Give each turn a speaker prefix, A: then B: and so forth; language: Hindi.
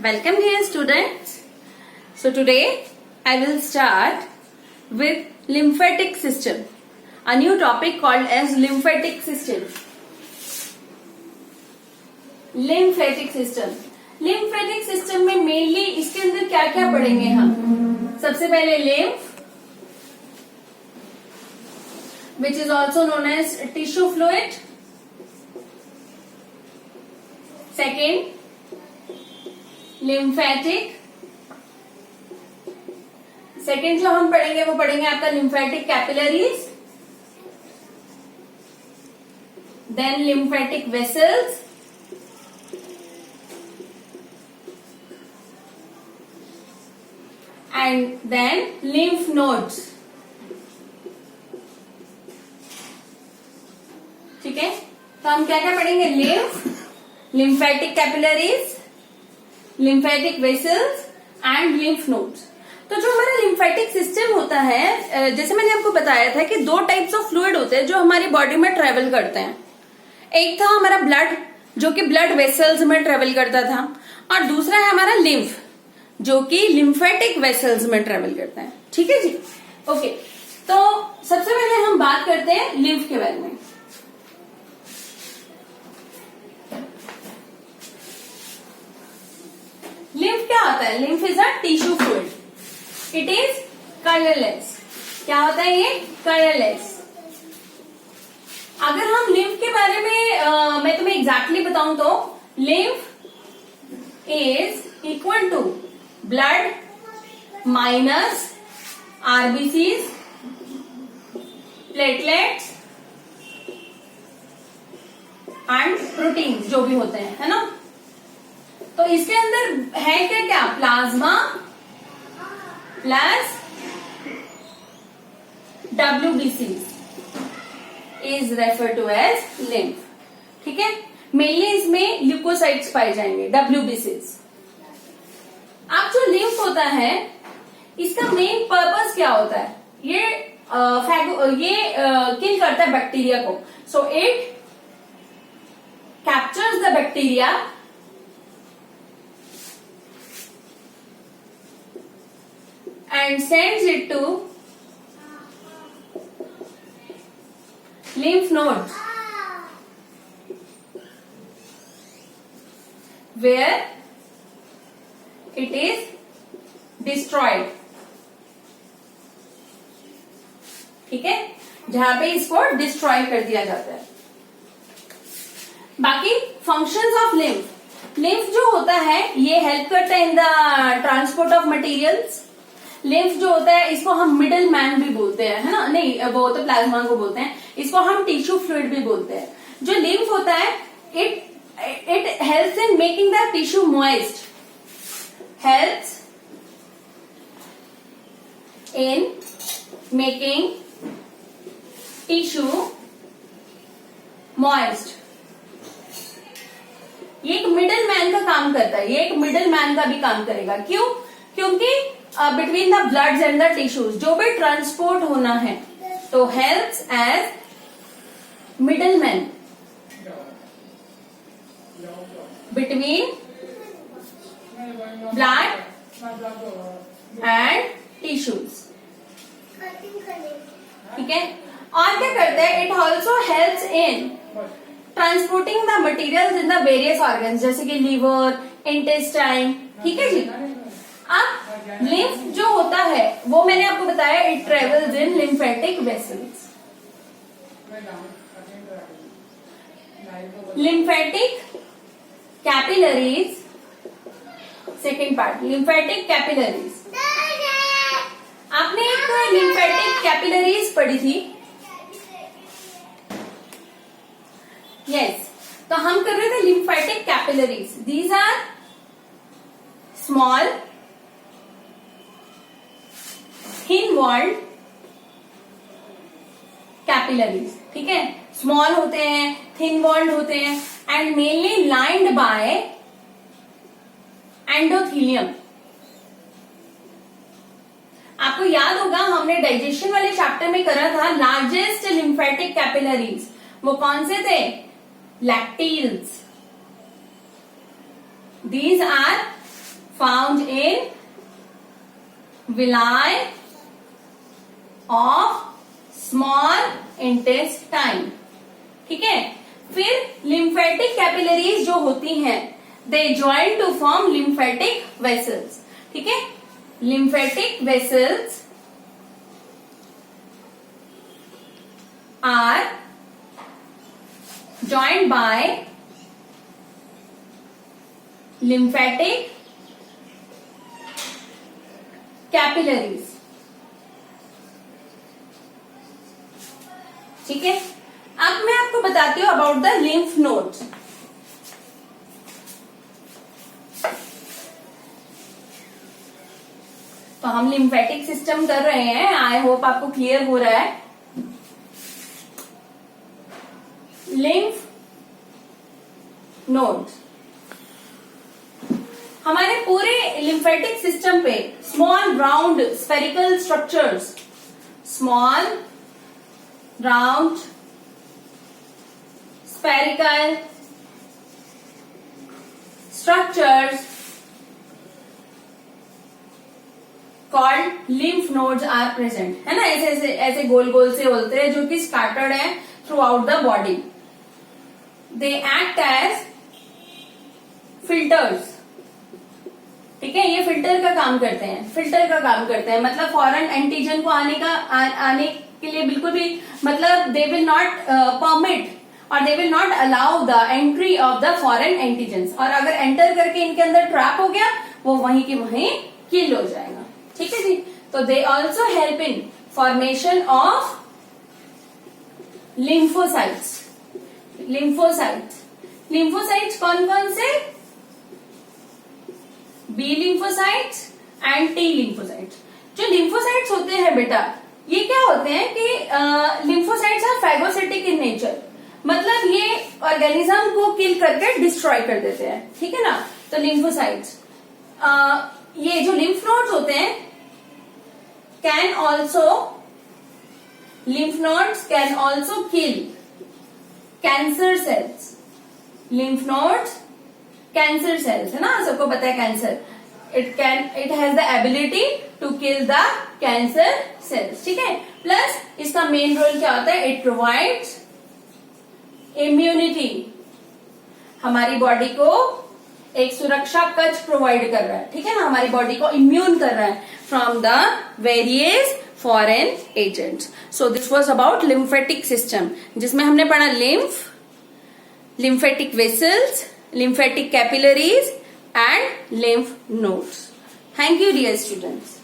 A: Welcome here students. So today I will start with lymphatic system. A new topic called as lymphatic system. Lymphatic system. Lymphatic system में mainly इसके अंदर क्या क्या पढ़ेंगे हम? सबसे पहले lymph, which is also known as tissue fluid. Second, lymphatic. Second जो हम पढ़ेंगे वो पढ़ेंगे आपका lymphatic capillaries, then lymphatic vessels, and then lymph nodes. ठीक है, तो हम क्या क्या पढ़ेंगे? lymph, lymphatic capillaries, lymphatic vessels and lymph nodes. तो जो हमारा लिम्फेटिक सिस्टम होता है, जैसे मैंने आपको बताया था कि दो टाइप्स ऑफ फ्लूइड होते हैं जो हमारी बॉडी में ट्रेवल करते हैं. एक था हमारा ब्लड, जो कि ब्लड वेसल्स में ट्रेवल करता था, और दूसरा है हमारा लिम्फ, जो कि लिम्फेटिक वेसल्स में ट्रेवल करता है. ठीक है जी, ओके. तो सबसे पहले हम बात करते हैं लिम्फ के बारे में. लिम्फ क्या होता है? Lymph is a tissue fluid. It is colourless. क्या होता है ये? कलरलेस. अगर हम लिम्फ के बारे में मैं तुम्हें एग्जैक्टली बताऊं तो lymph is equal to blood minus RBCs, platelets and protein जो भी होते हैं, है ना. तो इसके अंदर है क्या क्या? Plasma plus WBCs is refer to as lymph. ठीक है, मेनली इसमें ल्यूकोसाइट्स पाए जाएंगे, WBCs. अब जो लिम्फ होता है, इसका मेन पर्पस क्या होता है? ये किल करता है बैक्टीरिया को. So it captures the bacteria and sends it to lymph nodes, where it is destroyed. ठीक है, जहां पे इसको डिस्ट्रॉय कर दिया जाता है. बाकी फंक्शंस ऑफ लिम्फ. लिम्फ जो होता है ये हेल्प करता है in the transport of materials. Lymph जो होता है इसको हम मिडल मैन भी बोलते हैं, है ना. नहीं, वो तो प्लाज्मा को बोलते हैं. इसको हम टिश्यू फ्लूइड भी बोलते हैं. जो लिम्फ होता है it helps in making the tissue moist. Helps in making tissue moist. ये एक मिडल मैन का काम करता है. ये एक मिडल मैन का भी काम करेगा. क्यों? क्योंकि between the bloods and the tissues जो भी ट्रांसपोर्ट होना है, तो helps as middle man between blood and tissues. ठीक है, और क्या करता है? It also helps in transporting the materials in the various organs, जैसे कि लीवर, इंटेस्टाइन. ठीक है जी. अब लिम्फ जो होता है वो मैंने आपको बताया, it travels in lymphatic vessels. Lymphatic capillaries. Second part, lymphatic capillaries. आपने एक लिम्फेटिक कैपिलरीज पढ़ी थी. यस, तो हम कर रहे थे lymphatic capillaries. These are small thin walled capillaries. ठीक है, स्मॉल होते हैं, थिन वॉल्ड होते हैं, and mainly lined by endothelium. आपको याद होगा हमने डाइजेशन वाले चैप्टर में करा था लार्जेस्ट लिम्फेटिक कैपिलरीज. वो कौन से थे? Lacteals. These are found in villi of small intestine. ठीक है, फिर लिम्फेटिक कैपिलरीज जो होती हैं, they join to form lymphatic vessels. ठीक है, lymphatic vessels are joined by lymphatic capillaries। ठीक है, अब मैं आपको बताती हूं अबाउट द लिम्फ नोड्स। तो हम लिम्फेटिक सिस्टम कर रहे हैं, आई होप आपको क्लियर हो रहा है। लिम्फ नोड्स हमारे पूरे लिम्फेटिक सिस्टम पे small round spherical structures, small round spherical structures called lymph nodes are present, है ना। ऐसे ऐसे ऐसे गोल गोल से होते हैं जो कि स्कैटर्ड है throughout the body. They act as filters. ठीक है, ये फिल्टर का काम करते हैं, फिल्टर का काम करते हैं, मतलब फॉरेन एंटीजन को आने के लिए बिल्कुल भी, मतलब दे विल नॉट परमिट और they will not allow the entry of the foreign antigens. और अगर एंटर करके इनके अंदर ट्रैप हो गया, वो वहीं के वहीं किल हो जाएगा। ठीक है जी। तो they also help in formation of lymphocytes. Lymphocytes कौन कौन से? B lymphocytes and T lymphocytes. जो लिम्फोसाइट्स होते हैं बेटा, ये क्या होते हैं कि lymphocytes are phagocytic in nature, मतलब ये ऑर्गेनिज्म को किल करके डिस्ट्रॉय कर देते हैं। ठीक है ना। तो लिम्फोसाइट्स, ये जो लिम्फ नोड्स होते हैं lymph nodes can also kill cancer cells। lymph nodes cancer cells है ना, सबको पता है cancer, it has the ability to kill the cancer cells। ठीक है, प्लस इसका मेन रोल क्या होता है? it provides immunity, हमारी बॉडी को एक सुरक्षा कवच प्रोवाइड कर रहा है। ठीक है ना, हमारी बॉडी को इम्यून कर रहा है from the various foreign agents. So this was about lymphatic system, जिसमें हमने पढ़ा lymphatic vessels, lymphatic capillaries and lymph nodes. Thank you dear students.